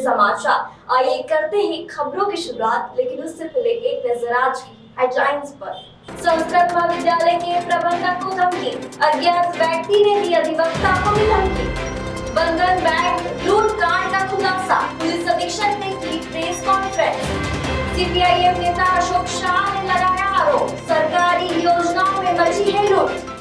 समाचार। आइए करते हैं खबरों की शुरुआत, लेकिन उससे पहले एक नजर आज की हेडलाइंस पर। संस्कृत महाविद्यालय के प्रबंधक को धमकी, अज्ञात व्यक्ति ने दी अधिवक्ता को भी धमकी। बंधन बैंक लूट कांड का खुलासा, पुलिस अधीक्षक ने की प्रेस कॉन्फ्रेंस। सीपीआईएम नेता अशोक शाह ने लगाया आरोप, सरकारी योजनाओं में मची है लूट।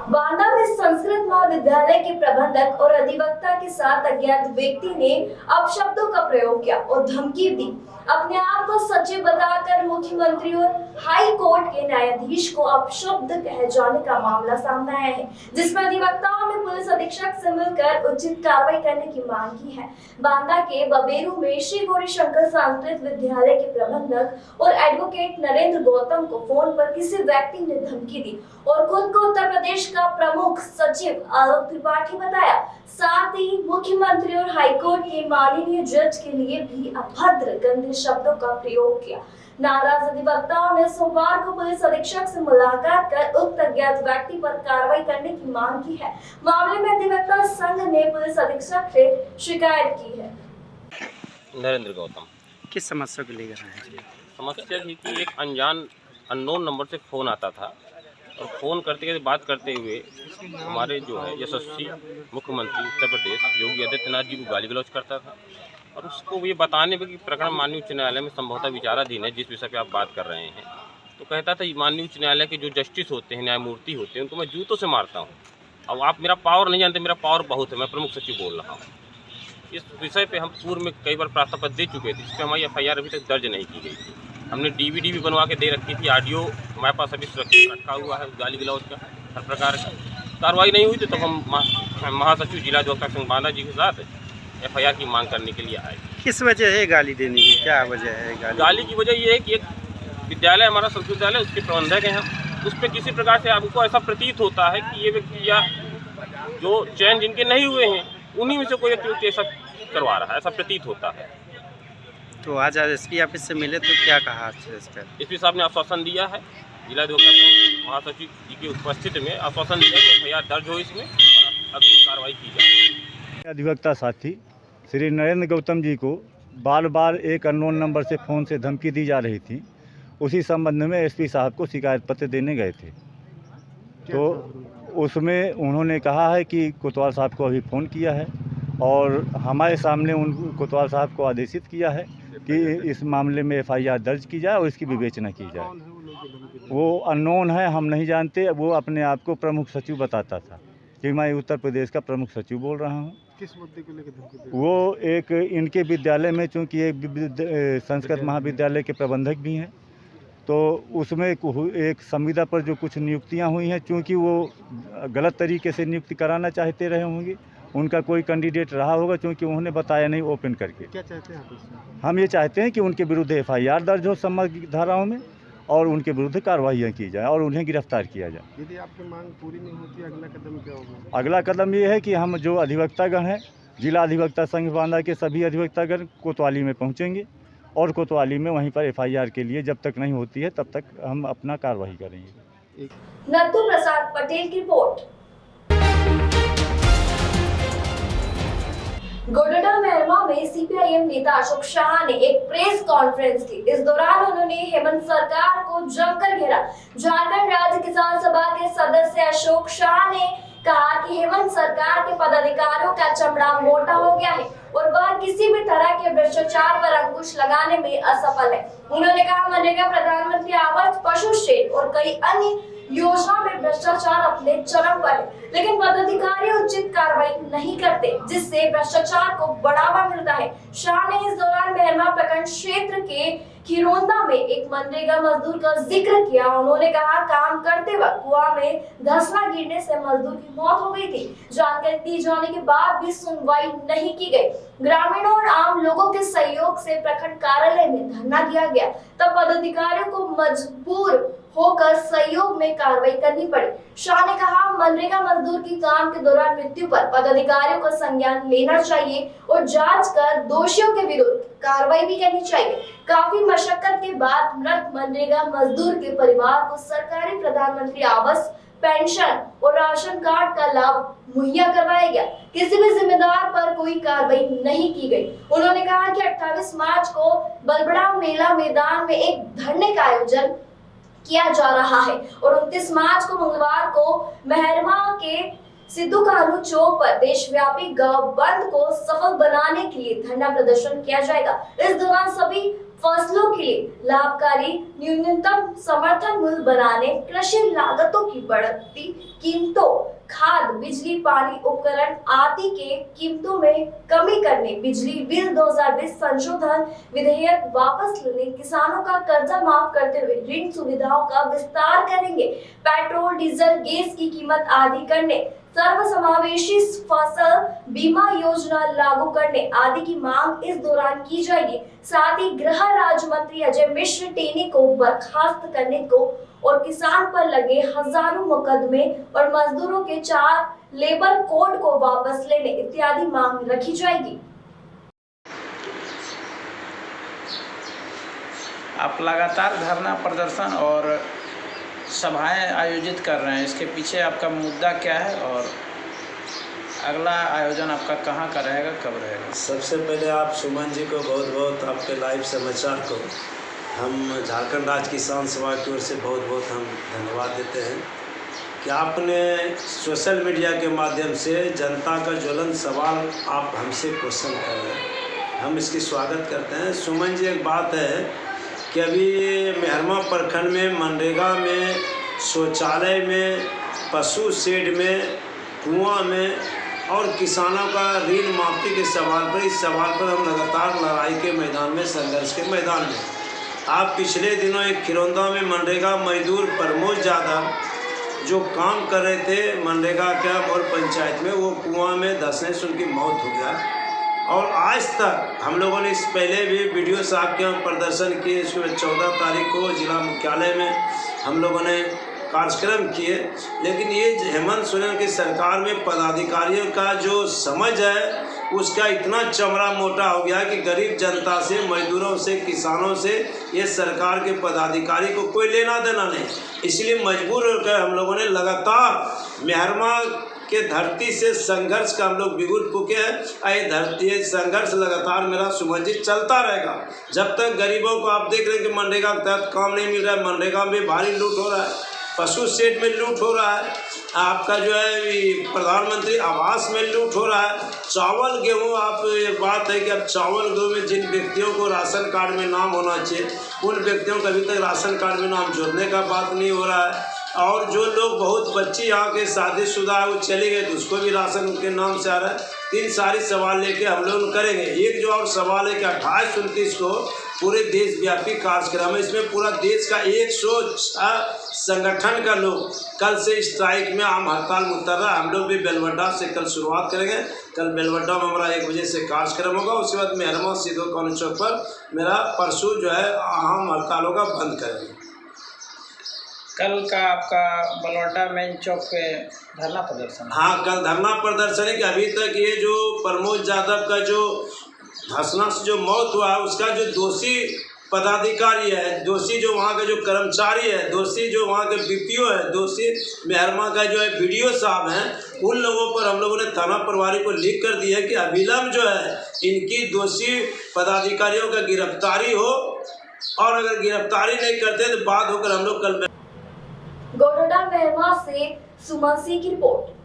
बांदा में संस्कृत महाविद्यालय के प्रबंधक और अधिवक्ता के साथ अज्ञात व्यक्ति ने अपशब्दों का प्रयोग किया और धमकी दी। अपने आप को सचिव बताकर मुख्यमंत्री और हाई कोर्ट के न्यायाधीश को अपशब्द कहे जाने का मामला सामने आया है, जिसमें अधिवक्ताओं ने पुलिस अधीक्षक से मिलकर उचित कार्रवाई करने की मांग की है। बांदा के बबेरू में श्री गौरी शंकर संस्कृत विद्यालय के प्रबंधक और एडवोकेट नरेंद्र गौतम को फोन पर किसी व्यक्ति ने धमकी दी और खुद को उत्तर प्रदेश का प्रमुख सचिव आलोक त्रिपाठी बताया। साथ ही मुख्यमंत्री और हाईकोर्ट के माननीय जज के लिए भी अभद्र गंदे शब्दों का प्रयोग किया। नाराज अधिवक्ताओं ने सोमवार को पुलिस अधीक्षक से मुलाकात कर उक्त अज्ञात व्यक्ति पर कार्रवाई करने की मांग की है। मामले में अधिवक्ता संघ ने पुलिस अधीक्षक से शिकायत की है। नरेंद्र गौतम किस समस्या को लेकर आए हैं? समस्या थी कि एक अननोन नंबर से फ़ोन आता था और फ़ोन करते बात करते हुए हमारे जो है यशस्वी मुख्यमंत्री उत्तर प्रदेश योगी आदित्यनाथ जी को गाली गलौज करता था और उसको ये बताने पर कि प्रकरण माननीय उच्च न्यायालय में संभवतः विचाराधीन है, जिस विषय पे आप बात कर रहे हैं, तो कहता था माननीय उच्च न्यायालय के जो जस्टिस होते हैं, न्यायमूर्ति होते हैं, उनको मैं जूतों से मारता हूँ। अब आप मेरा पावर नहीं जानते, मेरा पावर बहुत है, मैं प्रमुख सचिव बोल रहा हूँ। इस विषय पे हम पूर्व में कई बार प्रार्थना पत्र दे चुके थे, इस पर हमारी FIR अभी तक दर्ज नहीं की गई थी। हमने DVD भी बनवा के दे रखी थी, ऑडियो हमारे पास अभी सुरक्षित रखा हुआ है गाली गलौज का, हर प्रकार का। कार्रवाई नहीं हुई तो तब हम महासचिव जिला अधिवक्ता संघ बांदा जी के साथ FIR की मांग करने के लिए आए। किस वजह है गाली देने की, क्या वजह है गाली की वजह ये है कि एक विद्यालय हमारा संस्कृत विद्यालय, उसके प्रबंधक हैं हम, उस पर किसी प्रकार से आपको ऐसा प्रतीत होता है कि ये व्यक्ति या जो चयन जिनके नहीं हुए हैं उन्हीं में से कोई व्यक्ति ऐसा करवा रहा है, ऐसा प्रतीत होता है। तो आज SP ऑफिस से मिले तो क्या कहा इस पर? SP साहब ने आश्वासन दिया है, जिला अधिवक्ता संघ महासचिव जी की उपस्थिति में आश्वासन दिया कि FIR दर्ज हो इसमें और अगली कार्रवाई की जाए। अधिवक्ता साथी श्री नरेंद्र गौतम जी को बार बार एक अननोन नंबर से फ़ोन से धमकी दी जा रही थी। उसी संबंध में SP साहब को शिकायत पत्र देने गए थे, तो उसमें उन्होंने कहा है कि कोतवाल साहब को अभी फ़ोन किया है और हमारे सामने उन कोतवाल साहब को आदेशित किया है कि इस मामले में FIR दर्ज की जाए और इसकी विवेचना की जाए। वो अननोन है, हम नहीं जानते। वो अपने आप को प्रमुख सचिव बताता था कि मैं उत्तर प्रदेश का प्रमुख सचिव बोल रहा हूँ। किस मुद्दे को लेकर? वो एक इनके विद्यालय में, चूँकि एक संस्कृत महाविद्यालय के प्रबंधक भी हैं, तो उसमें एक संविदा पर जो कुछ नियुक्तियां हुई हैं, चूँकि वो गलत तरीके से नियुक्ति कराना चाहते रहे होंगे, उनका कोई कैंडिडेट रहा होगा, क्योंकि उन्होंने बताया नहीं ओपन करके। क्या चाहते हैं आप इसमें? हम ये चाहते हैं कि उनके विरुद्ध FIR दर्ज हो समग्र धाराओं में और उनके विरुद्ध कार्रवाइयाँ की जाए और उन्हें गिरफ्तार किया जाए। यदि आपकी मांग पूरी नहीं होती, अगला कदम क्या होगा? अगला कदम ये है कि हम जो अधिवक्तागण हैं, जिला अधिवक्ता संघ बांदा के सभी अधिवक्तागण कोतवाली में पहुँचेंगे और कोतवाली में वहीं पर FIR के लिए जब तक नहीं होती है तब तक हम अपना कार्रवाई करेंगे। नंदू प्रसाद पटेल की रिपोर्ट। गोड्डा मेहरमा में CPIM नेता अशोक शाह ने एक प्रेस कॉन्फ्रेंस की। इस दौरान उन्होंने हेमंत सरकार को जमकर घेरा। झारखंड राज्य किसान सभा के सदस्य अशोक शाह ने कहा कि हेमंत सरकार के पदाधिकारियों का चमड़ा मोटा हो गया है और वह किसी भी तरह के भ्रष्टाचार पर अंकुश लगाने में असफल है। उन्होंने कहा, मनरेगा, प्रधानमंत्री आवास, पशु शेड और कई अन्य योजना में भ्रष्टाचार अपने चरम पर है, लेकिन पदाधिकारी उचित कार्रवाई नहीं करते, जिससे भ्रष्टाचार को बढ़ावा मिलता है। शाह ने इस दौरान मेहरमा प्रखंड क्षेत्र के खिरोंदा में एक मनरेगा मजदूर का जिक्र किया। उन्होंने कहा, काम करते वक्त कुआं में धंसना गिरने से मजदूर की मौत हो गई थी। जानकारी दी जाने के बाद भी सुनवाई नहीं की गई। ग्रामीणों और आम लोगों के सहयोग से प्रखंड कार्यालय में धरना दिया गया, तब पदाधिकारियों को मजबूर होकर सहयोग में कार्रवाई करनी पड़ी। शाह ने कहा, मनरेगा मजदूर की काम के दौरान मृत्यु पर पदाधिकारियों को संज्ञान लेना चाहिए और जांच कर दोषियों के विरुद्ध कार्रवाई भी करनी चाहिए। काफी मशक्कत के बाद मृत मनरेगा मजदूर के परिवार को सरकारी प्रधानमंत्री आवास, पेंशन और राशन कार्ड का लाभ मुहैया करवाया गया। किसी भी जिम्मेदार पर कोई कार्रवाई नहीं की गई। उन्होंने कहा कि 28 मार्च को बलबड़ा मेला मैदान में एक धरने का आयोजन किया जा रहा है और 29 मार्च को मंगलवार को मेहरमा के सिद्धू कानू चौक पर देशव्यापी गांव बंद को सफल बनाने के लिए धरना प्रदर्शन किया जाएगा। इस दौरान सभी फसलों के लिए लाभकारी न्यूनतम समर्थन मूल्य बनाने, कृषि लागतों की बढ़ती कीमतों, खाद, बिजली, पानी, उपकरण आदि के कीमतों में कमी करने, बिजली बिल 2020 संशोधन विधेयक वापस लेने, किसानों का कर्जा माफ करते हुए ऋण सुविधाओं का विस्तार करेंगे, पेट्रोल, डीजल, गैस की कीमत आदि करने, सर्वसमावेशी फसल बीमा योजना लागू करने आदि की मांग इस दौरान की जाएगी। साथ ही गृह राज्य मंत्री अजय मिश्र टेनी को बर्खास्त करने को और किसान पर लगे हजारों मुकदमे और मजदूरों के 4 लेबर कोड को वापस लेने इत्यादि मांग रखी जाएगी। आप लगातार धरना प्रदर्शन और सभाएं आयोजित कर रहे हैं, इसके पीछे आपका मुद्दा क्या है और अगला आयोजन आपका कहाँ का रहेगा, कब रहेगा? सबसे पहले आप सुमन जी को बहुत बहुत आपके लाइव समाचार को हम झारखंड राज्य किसान सभा की ओर से बहुत बहुत हम धन्यवाद देते हैं कि आपने सोशल मीडिया के माध्यम से जनता का ज्वलन सवाल आप हमसे क्वेश्चन कर रहे हैं, हम इसकी स्वागत करते हैं। सुमन जी, एक बात है कि अभी मेहरमा प्रखंड में मनरेगा में, शौचालय में, पशु शेड में, कुआं में और किसानों का ऋण माफी के सवाल पर, इस सवाल पर हम लगातार लड़ाई के मैदान में, संघर्ष के मैदान में। आप पिछले दिनों एक खिरौंदा में मनरेगा मजदूर प्रमोद यादव जो काम कर रहे थे मनरेगा के और पंचायत में, वो कुआं में धंसने से उनकी मौत हो गया। और आज तक हम लोगों ने इस पहले भी वीडियो साहब के यहाँ प्रदर्शन किए, इसके 14 तारीख को जिला मुख्यालय में हम लोगों ने कार्यक्रम किए, लेकिन ये हेमंत सोरेन की सरकार में पदाधिकारियों का जो समझ है उसका इतना चमड़ा मोटा हो गया कि गरीब जनता से, मजदूरों से, किसानों से ये सरकार के पदाधिकारी को कोई लेना देना नहीं। इसलिए मजबूर होकर हम लोगों ने लगातार मेहरमा के धरती से संघर्ष का हम लोग बिगुल चुके हैं। ये धरती संघर्ष लगातार मेरा सुमन जी चलता रहेगा जब तक गरीबों को, आप देख रहे हैं कि मनरेगा के तहत काम नहीं मिल रहा है, मनरेगा में भारी लूट हो रहा है, पशु शेड में लूट हो रहा है, आपका जो है प्रधानमंत्री आवास में लूट हो रहा है, चावल गेहूँ, आप ये बात है कि अब चावल गेहूँ में जिन व्यक्तियों को राशन कार्ड में नाम होना चाहिए उन व्यक्तियों को अभी तक राशन कार्ड में नाम जोड़ने का बात नहीं हो रहा है। और जो लोग बहुत बच्ची यहाँ के शादीशुदा है वो चले गए तो उसको भी राशन उनके नाम से आ रहा है। 3 सारी सवाल लेके हम लोग करेंगे। एक जो और सवाल है कि 28-29 को पूरे देशव्यापी कार्यक्रम है, इसमें पूरा देश का 106 संगठन का लोग कल से स्ट्राइक में आम हड़ताल में उतर रहा है। हम लोग भी बेलवड्डा से कल शुरुआत करेंगे। कल बेलवड्डा में हमारा 1 बजे से कार्यक्रम होगा, उसके बाद मेहरमा सिद्धू कानू चौक पर मेरा परसों जो है आम हड़ताल होगा, बंद करेंगे। कल का आपका बलवड्डा मेन चौक पे धरना प्रदर्शन? हाँ, कल धरना प्रदर्शन है कि अभी तक ये जो प्रमोद यादव का जो धंसना से जो मौत हुआ है उसका जो दोषी पदाधिकारी है, दोषी जो वहाँ का जो कर्मचारी है, दोषी जो वहाँ के बीपीओ है, दोषी मेहरमा का जो है बीडीओ साहब हैं, उन लोगों पर हम लोगों ने थाना प्रभारी को लिख कर दिया है कि अविलंब जो है इनकी दोषी पदाधिकारियों का गिरफ्तारी हो, और अगर गिरफ्तारी नहीं करते तो बात होकर हम लोग कल गोडोडा मेहरमा से सुमन सिंह की रिपोर्ट।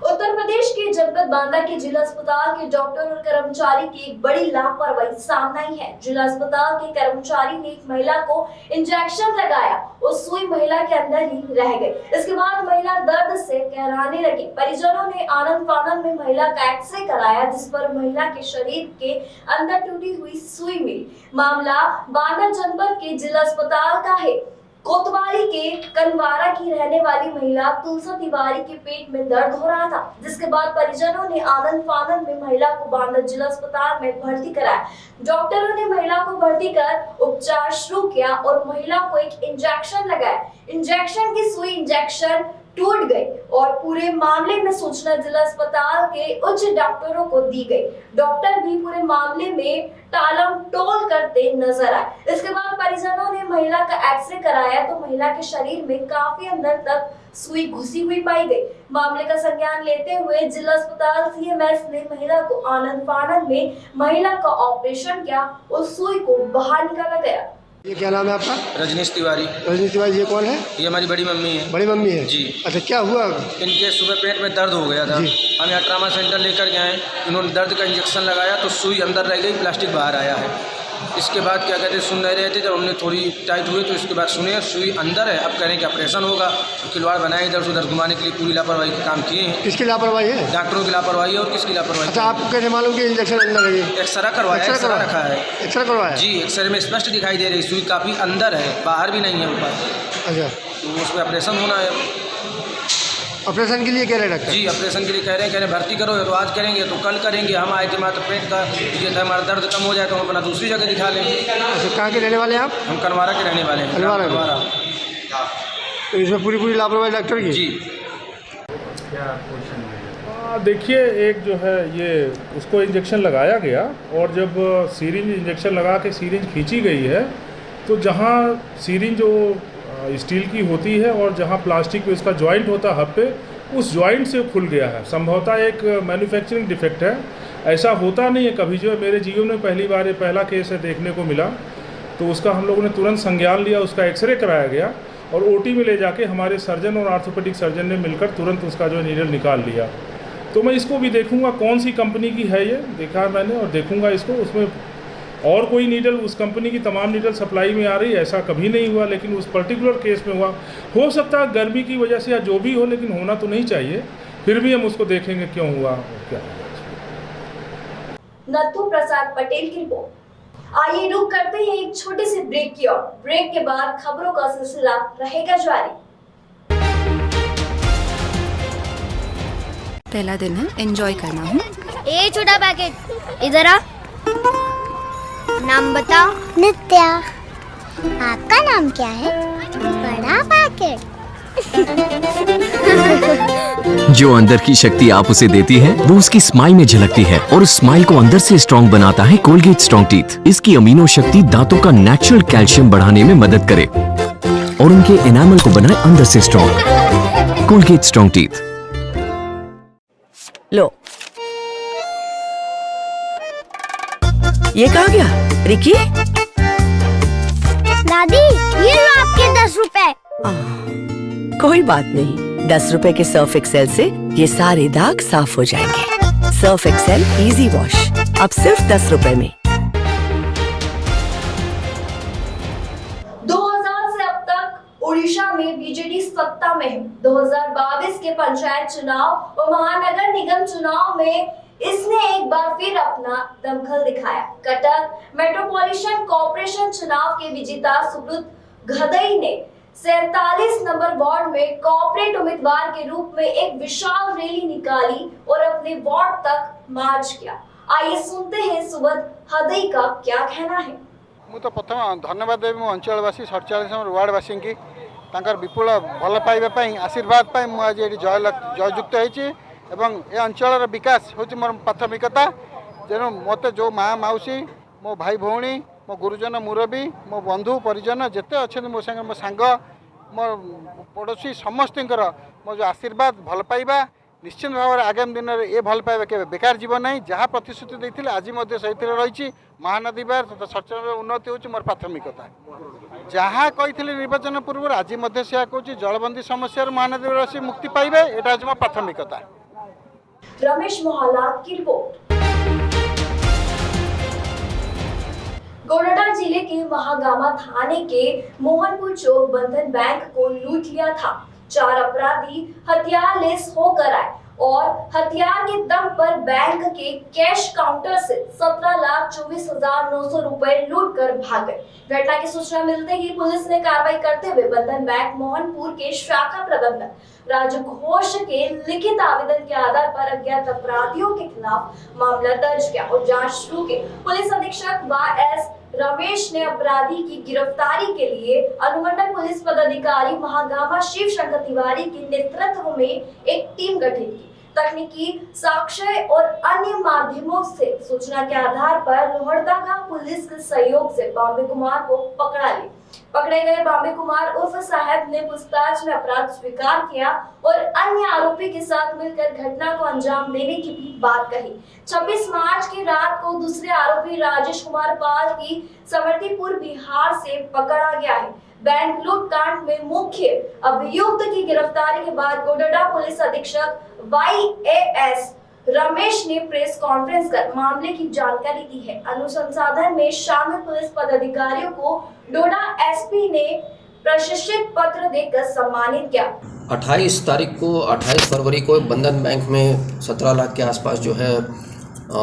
उत्तर प्रदेश के जनपद बांदा के जिला अस्पताल के डॉक्टर और कर्मचारी की एक बड़ी लापरवाही सामने आई है। जिला अस्पताल के कर्मचारी ने एक महिला को इंजेक्शन लगाया और सुई महिला के अंदर ही रह गई। इसके बाद महिला दर्द से कहराने लगी। परिजनों ने आनंद फानंद में महिला का एक्सरे कराया, जिस पर महिला के शरीर के अंदर टूटी हुई सुई मिली। मामला बांदा जनपद के जिला अस्पताल का है। कोतवाली के कनवारा की रहने वाली महिला तुलसा तिवारी के पेट में दर्द हो रहा था, जिसके बाद परिजनों ने आनंद फानंद में महिला को बांदा जिला अस्पताल में भर्ती कराया। डॉक्टरों ने महिला को भर्ती कर उपचार शुरू किया और महिला को एक इंजेक्शन लगाया। इंजेक्शन की सुई इंजेक्शन टूट गई और पूरे मामले में सूचना जिला अस्पताल के उच्च डॉक्टरों को दी गई। डॉक्टर भी पूरे मामले में टालम टोल करते नजर आए। इसके बाद परिजनों ने महिला का एक्सरे कराया तो महिला के शरीर में काफी अंदर तक सुई घुसी हुई पाई गई। मामले का संज्ञान लेते हुए जिला अस्पताल सीएमएस ने महिला को आनंद फानंद में महिला का ऑपरेशन किया और सुई को बाहर निकाला गया। ये क्या नाम है आपका? रजनीश तिवारी। रजनीश तिवारी, ये कौन है? ये हमारी बड़ी मम्मी है। बड़ी मम्मी है जी। अच्छा, क्या हुआ? इनके सुबह पेट में दर्द हो गया था, हम यहाँ ट्रामा सेंटर लेकर गए। इन्होंने दर्द का इंजेक्शन लगाया तो सुई अंदर रह गई, प्लास्टिक बाहर आया है। इसके बाद क्या कहते हैं, सुन नहीं रहे थे। जब हमने थोड़ी टाइट हुए तो इसके बाद सुने सुई अंदर है, अब करें कि ऑपरेशन होगा। तो खिलवाड़ बनाए, इधर से उधर घुमाने के लिए पूरी लापरवाही के काम किए हैं। किसकी लापरवाही है? डॉक्टरों की लापरवाही है और किसकी लापरवाही? अच्छा, आपको कैसे मालूम कि इंजेक्शन अंदर लगे? एक्सरा करवाया, एक्सरा रखा है। एक्सरा करवाया जी, एक्सरे में स्पष्ट दिखाई दे रही सुई काफ़ी अंदर है, बाहर भी नहीं है ऊपर। अच्छा, तो उसमें ऑपरेशन होना है। ऑपरेशन के लिए कह रहे डॉक्टर? जी, ऑपरेशन के लिए कह रहे हैं भर्ती करो, तो आज करेंगे तो कल करेंगे। हम आए थे मात्र पेट का ये था, हमारा दर्द कम हो जाए तो हम अपना दूसरी जगह दिखा लेंगे। अच्छा, कहाँ के रहने वाले हैं आप? हम कनवारा के रहने वाले हैं। कनवारा। तो इसमें पूरी लापरवाही डॉक्टर की? जी। देखिए, एक जो है ये उसको इंजेक्शन लगाया गया और जब सीरिंज इंजेक्शन लगा के सीरिंज खींची गई है तो जहाँ सीरिंज जो स्टील की होती है और जहाँ प्लास्टिक में उसका जॉइंट होता है हब पे, उस जॉइंट से खुल गया है। संभवतः एक मैन्युफैक्चरिंग डिफेक्ट है, ऐसा होता नहीं है कभी। जो मेरे जीवन में पहली बार ये पहला केस है देखने को मिला, तो उसका हम लोगों ने तुरंत संज्ञान लिया, उसका एक्सरे कराया गया और ओटी में ले जाके हमारे सर्जन और आर्थोपेडिक सर्जन ने मिलकर तुरंत उसका जो नीडल निकाल लिया। तो मैं इसको भी देखूंगा कौन सी कंपनी की है, ये देखा मैंने और देखूंगा इसको, उसमें और कोई नीडल, उस कंपनी की तमाम नीडल सप्लाई में आ रही है, ऐसा कभी नहीं हुआ। लेकिन उस पर्टिकुलर केस में हुआ, हो सकता है गर्मी की वजह से या जो भी हो, लेकिन होना तो नहीं चाहिए। फिर भी हम उसको देखेंगे क्यों हुआ और क्या हुआ। नथु प्रसाद पटेल की रिपोर्ट। आइए रुक करते हैं एक छोटे से ब्रेक की ओर। ब्रेक के बाद खबरों का सिलसिला रहेगा जारी। पहला दिन है, एंजॉय करना है। ए छोटा पैकेट इधर आ। नाम बताओ। नित्या। आपका नाम क्या है? बड़ा पैकेट। जो अंदर की शक्ति आप उसे देती है वो उसकी स्माइल में झलकती है और उस स्माइल को अंदर से स्ट्रॉन्ग बनाता है कोलगेट स्ट्रॉन्ग टीथ। इसकी अमीनो शक्ति दांतों का नेचुरल कैल्शियम बढ़ाने में मदद करे और उनके एनामल को बनाए अंदर से स्ट्रॉन्ग। Colgate strong teeth. लो, ये कहाँ गया? रिकी? दादी, ये लो आपके 10 रुपए। कोई बात नहीं, 10 रुपए के सर्फ एक्सेल से ये सारे दाग साफ हो जाएंगे। सर्फ एक्सेल इजी वॉश अब सिर्फ 10 रुपए में। 2000 से अब तक उड़ीसा में बीजेडी सत्ता में है। 2022 के पंचायत चुनाव और महानगर निगम चुनाव में इसने एक बार फिर अपना दमखल दिखाया। कटक मेट्रोपॉलिटन कॉर्पोरेशन चुनाव के विजेता सुब्रत घदई ने 47 नंबर वार्ड में कॉर्पोरेट उम्मीदवार के रूप में एक विशाल रैली निकाली और अपने वार्ड तक मार्च किया। आइए सुनते हैं सुब्रत घदई का क्या कहना है। मु तो प्रथम धन्यवाद देवी मो अंचलवासी 47 नंबर वार्डवासी की तांकर विपुल भल पाइबा आशीर्वाद पाई मु आज ये जययुक्त होती एवं ए अंचल विकास हूँ मोर प्राथमिकता। तेणु मत जो माँ मौसी मो भाई भौणी मो गुरुजन मुरबी मो बंधु परिजन जिते अच्छा मो संग मो सांग मो पड़ोसी समस्त मो जो आशीर्वाद भल पाइबा निश्चित भाव में आगामी दिन में ये भल पाइबा के बेकार जीव ना। जहाँ प्रतिश्रुति देते आज से रही महानदी बार तथा सचल उन्नति हूँ मोर प्राथमिकता। जहाँ कही निर्वाचन पूर्व आज से कहूँ जलबंदी समस्या महानदी मुक्ति पाइबे यहाँ हूँ मोर प्राथमिकता। रमेश मोहल्ला की रिपोर्ट। गोड्डा जिले के महागामा थाने के मोहनपुर चौक बंधन बैंक को लूट लिया था। 4 अपराधी हथियार लेस होकर आए और हथियार के दम पर बैंक के कैश काउंटर से 17,24,900 रुपए लूट कर भाग गए। घटना की सूचना मिलते ही पुलिस ने कार्रवाई करते हुए बंधन बैंक मोहनपुर के शाखा प्रबंधक राजू घोष के लिखित आवेदन के आधार पर अज्ञात अपराधियों के खिलाफ मामला दर्ज किया और जांच शुरू की। पुलिस अधीक्षक YS रमेश ने अपराधी की गिरफ्तारी के लिए अनुमंडल पुलिस पदाधिकारी महागामा शिव शंकर तिवारी के नेतृत्व में एक टीम गठित की। तकनीकी साक्ष्य और अन्य माध्यमों से सूचना के आधार पर लोहरदगा पुलिस के सहयोग से बॉम्बे कुमार को पकड़ा लिया। पकड़े गए बॉम्बे कुमार उर्फ साहब ने पूछताछ में अपराध स्वीकार किया और अन्य आरोपी के साथ मिलकर घटना को अंजाम देने की भी बात कही। 26 मार्च की रात को दूसरे आरोपी राजेश कुमार पाल की समस्तीपुर बिहार से पकड़ा गया है। बैंक लूट कांड में मुख्य अभियुक्त की गिरफ्तारी के बाद गोड्डा पुलिस अधीक्षक YAS रमेश ने प्रेस कॉन्फ्रेंस कर मामले की जानकारी दी है। अनुसंधान में शामिल पुलिस पदाधिकारियों को डोडा SP ने प्रशिक्षित पत्र देकर सम्मानित किया। 28 फरवरी को बंधन बैंक में 17 लाख के आसपास जो है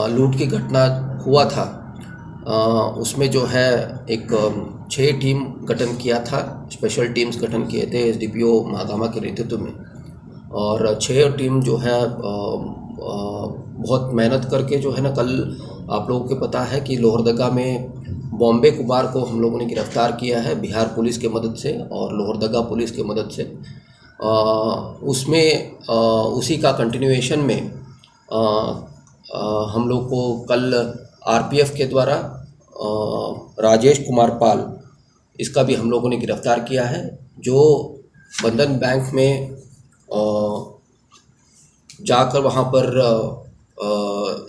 लूट की घटना हुआ था। उसमें जो है एक 6 टीम गठन किया था, स्पेशल टीम्स गठन किए थे SDPO महागामा के नेतृत्व में, और 6 टीम जो है बहुत मेहनत करके जो है ना, कल आप लोगों को पता है कि लोहरदगा में बॉम्बे कुमार को हम लोगों ने गिरफ्तार किया है बिहार पुलिस के मदद से और लोहरदगा पुलिस के मदद से। उसमें उसी का कंटिन्यूएशन में हम लोग को कल RPF के द्वारा राजेश कुमार पाल, इसका भी हम लोगों ने गिरफ्तार किया है, जो बंधन बैंक में जाकर वहाँ पर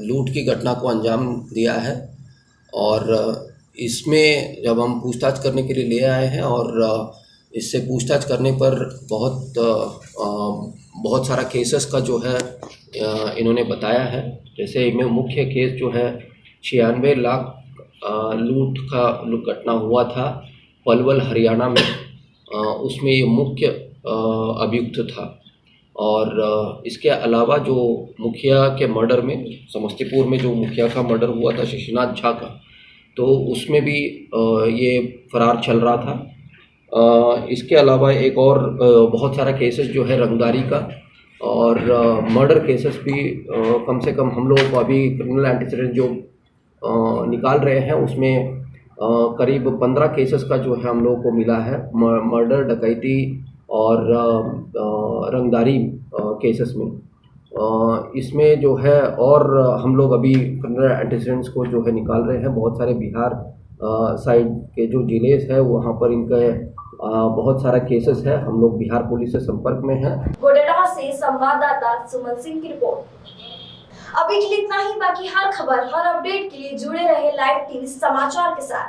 लूट की घटना को अंजाम दिया है। और इसमें जब हम पूछताछ करने के लिए ले आए हैं और इससे पूछताछ करने पर बहुत सारा केसेस का जो है इन्होंने बताया है। जैसे इनमें मुख्य केस जो है 96 लाख लूट का घटना हुआ था पलवल हरियाणा में, उसमें ये मुख्य अभियुक्त था। और इसके अलावा जो मुखिया के मर्डर में, समस्तीपुर में जो मुखिया का मर्डर हुआ था शशिनाथ झा का, तो उसमें भी ये फरार चल रहा था। इसके अलावा एक और बहुत सारा केसेस जो है रंगदारी का और मर्डर केसेस भी कम से कम हम लोगों को अभी क्रिमिनल एंटीसिडेंट जो निकाल रहे हैं उसमें करीब 15 केसेस का जो है हम लोगों को मिला है, मर्डर, डकैती और रंगदारी केसेस में। इसमें जो है और हम लोग अभी क्रिमिनल एंटीसिडेंट्स को जो है निकाल रहे हैं। बहुत सारे बिहार साइड के जो जिले है वहाँ पर इनके बहुत सारा केसेस है। हम लोग बिहार पुलिस से संपर्क में हैं। गोड्डा से संवाददाता सुमन सिंह की रिपोर्ट। अभी के लिए इतना ही, बाकी हर खबर, हर अपडेट के लिए जुड़े रहे लाइव टीवी समाचार के साथ।